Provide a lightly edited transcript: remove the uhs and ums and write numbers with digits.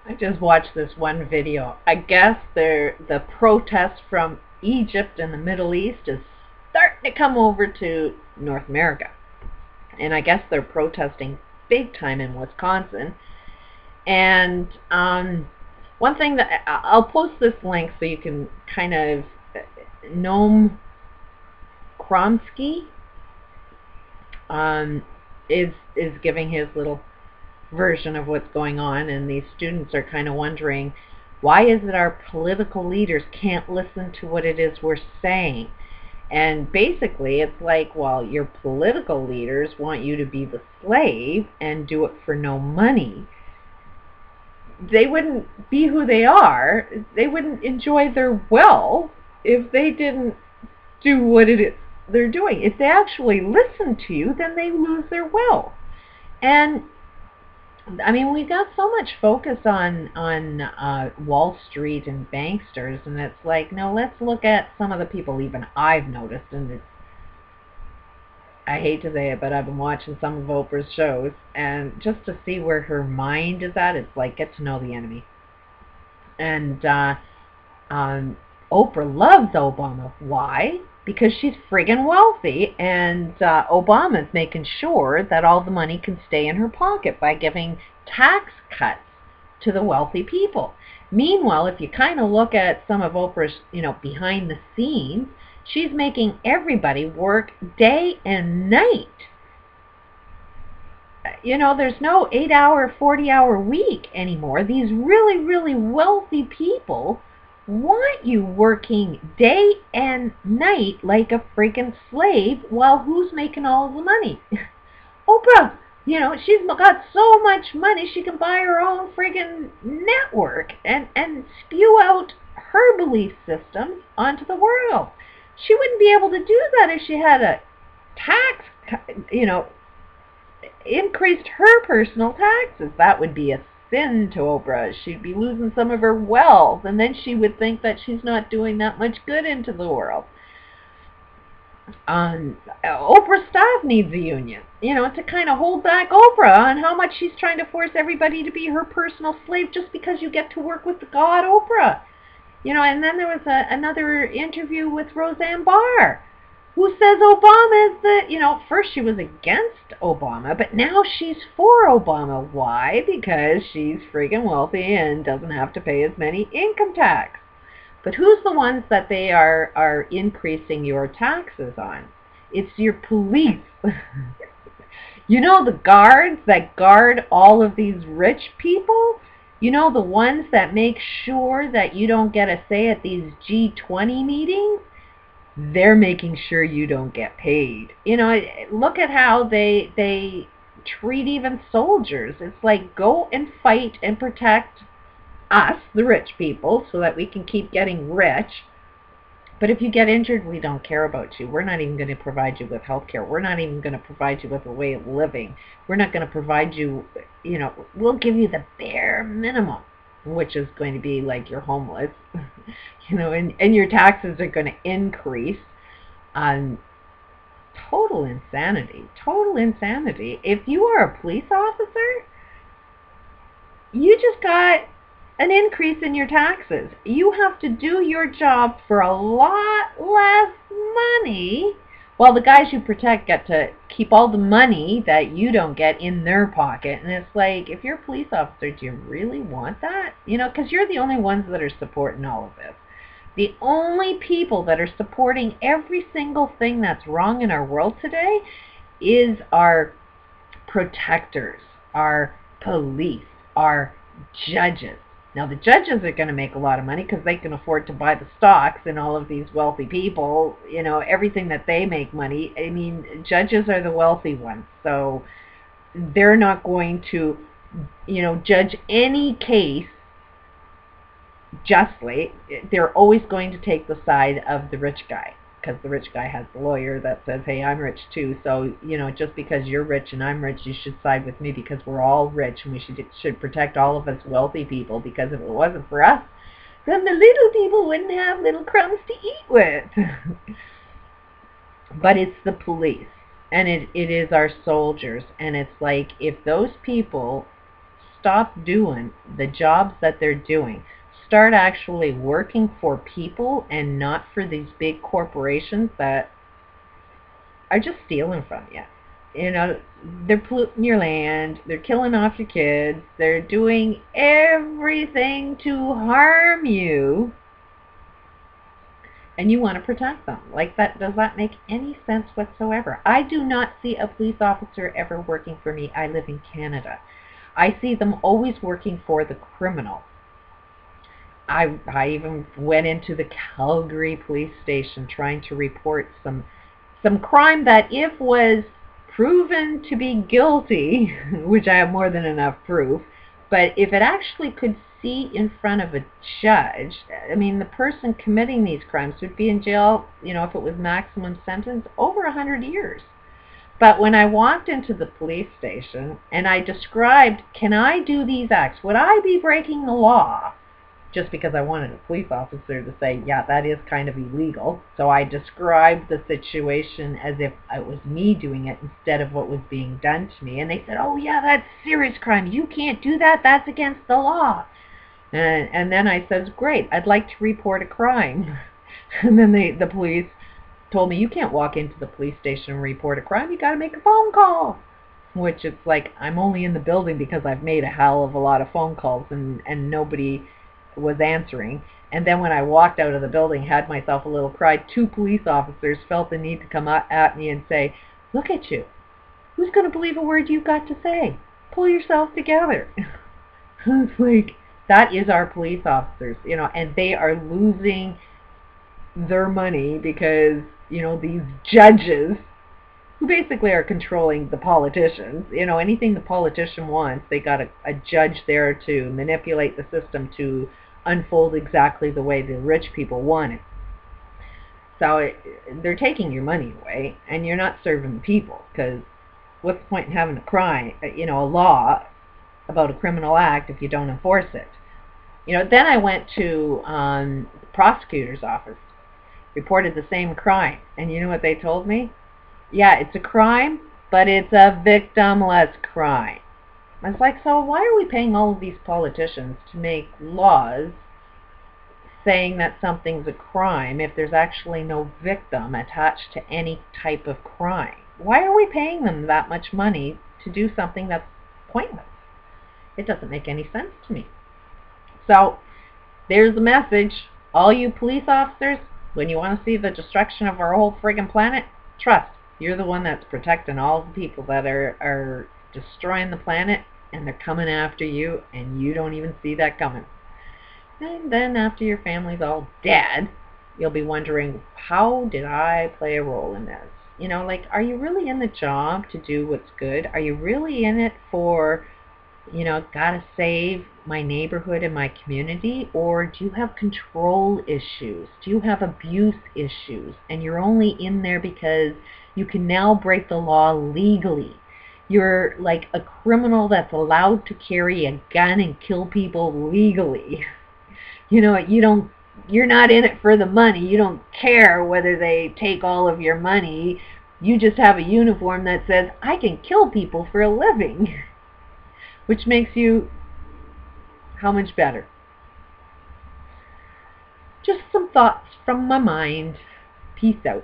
I just watched this one video. I guess the protests from Egypt and the Middle East is starting to come over to North America. And I guess they're protesting big time in Wisconsin. And one thing that I'll post this link so you can kind of Noam Chomsky is giving his little version of what's going on, and these students are kind of wondering, why is it our political leaders can't listen to what it is we're saying? And basically it's like, well, your political leaders want you to be the slave and do it for no money. They wouldn't be who they are, they wouldn't enjoy their wealth if they didn't do what it is they're doing. If they actually listen to you, then they lose their wealth. And I mean, we've got so much focus on Wall Street and banksters, and it's like, no, let's look at some of the people even I've noticed, and I hate to say it, but I've been watching some of Oprah's shows, and just to see where her mind is at, it's like, get to know the enemy. And Oprah loves Obama. Why? Because she's friggin' wealthy, and Obama's making sure that all the money can stay in her pocket by giving tax cuts to the wealthy people. Meanwhile, if you kind of look at some of Oprah's, behind the scenes, she's making everybody work day and night. There's no 8-hour, 40-hour week anymore. These really, really wealthy people want you working day and night like a freaking slave, while who's making all of the money? Oprah. She's got so much money she can buy her own friggin' network and spew out her belief system onto the world. She wouldn't be able to do that if she had a tax, increased her personal taxes. That would be a sin to Oprah. She'd be losing some of her wealth, and then she would think that she's not doing that much good into the world. Oprah's staff needs a union, to kind of hold back Oprah on how much she's trying to force everybody to be her personal slave just because you get to work with the god Oprah. And then there was another interview with Roseanne Barr, who says Obama is the, first she was against Obama, but now she's for Obama. Why? Because she's friggin' wealthy and doesn't have to pay as many income tax. But who's the ones that they are increasing your taxes on? It's your police. The guards that guard all of these rich people? The ones that make sure that you don't get a say at these G20 meetings? They're making sure you don't get paid. Look at how they treat even soldiers. It's like, go and fight and protect us, the rich people, so that we can keep getting rich. But if you get injured, we don't care about you. We're not even going to provide you with health care. We're not even going to provide you with a way of living. We're not going to provide you, we'll give you the bare minimum, which is going to be like you're homeless, and your taxes are going to increase. Total insanity. Total insanity. If you are a police officer, you just got an increase in your taxes. You have to do your job for a lot less money, while the guys you protect get to keep all the money that you don't get in their pocket. And it's like, if you're a police officer, do you really want that? Because you're the only ones that are supporting all of this. The only people that are supporting every single thing that's wrong in our world today is our protectors, our police, our judges. Now, the judges are going to make a lot of money because they can afford to buy the stocks in all of these wealthy people, everything that they make money. I mean, judges are the wealthy ones, so they're not going to, judge any case justly. They're always going to take the side of the rich guy, because the rich guy has the lawyer that says, hey, I'm rich too, so, just because you're rich and I'm rich, you should side with me because we're all rich, and we should protect all of us wealthy people, because if it wasn't for us, then the little people wouldn't have little crumbs to eat with. But it's the police, and it is our soldiers, and it's like, if those people stop doing the jobs that they're doing, start actually working for people and not for these big corporations that are just stealing from you. You know, they're polluting your land, they're killing off your kids, they're doing everything to harm you, and you want to protect them. Like, that does not make any sense whatsoever. I do not see a police officer ever working for me. I live in Canada. I see them always working for the criminal. I even went into the Calgary police station trying to report some crime that, if was proven to be guilty, which I have more than enough proof, but if it actually could see in front of a judge, I mean, the person committing these crimes would be in jail, you know, if it was maximum sentence, over 100 years. But when I walked into the police station and I described, can I do these acts? Would I be breaking the law? Just because I wanted a police officer to say, yeah, that is kind of illegal. So I described the situation as if it was me doing it instead of what was being done to me. And they said, oh yeah, that's serious crime. You can't do that. That's against the law. And then I says, great, I'd like to report a crime. And then the police told me, you can't walk into the police station and report a crime. You got to make a phone call. Which, it's like, I'm only in the building because I've made a hell of a lot of phone calls and nobody was answering. And then when I walked out of the building, had myself a little cry, 2 police officers felt the need to come at me and say, look at you. Who's going to believe a word you've got to say? Pull yourself together. It's like, that is our police officers, you know, and they are losing their money because, you know, these judges, who basically are controlling the politicians, you know, anything the politician wants, they got a judge there to manipulate the system to unfold exactly the way the rich people want it. So they're taking your money away, and you're not serving the people, because what's the point in having a law about a criminal act if you don't enforce it? You know, then I went to the prosecutor's office, reported the same crime, and you know what they told me? Yeah, it's a crime, but it's a victimless crime. I was like, so why are we paying all of these politicians to make laws saying that something's a crime if there's actually no victim attached to any type of crime? Why are we paying them that much money to do something that's pointless? It doesn't make any sense to me. So there's the message. All you police officers, when you want to see the destruction of our whole friggin' planet, trust. You're the one that's protecting all the people that are destroying the planet, and they're coming after you, and you don't even see that coming. And then after your family's all dead, you'll be wondering, how did I play a role in this? You know, like, are you really in the job to do what's good? Are you really in it for, you know, gotta save my neighborhood and my community? Or do you have control issues? Do you have abuse issues? And you're only in there because you can now break the law legally. You're like a criminal that's allowed to carry a gun and kill people legally. You know, you're not in it for the money. You don't care whether they take all of your money. You just have a uniform that says, I can kill people for a living. Which makes you how much better? Just some thoughts from my mind. Peace out.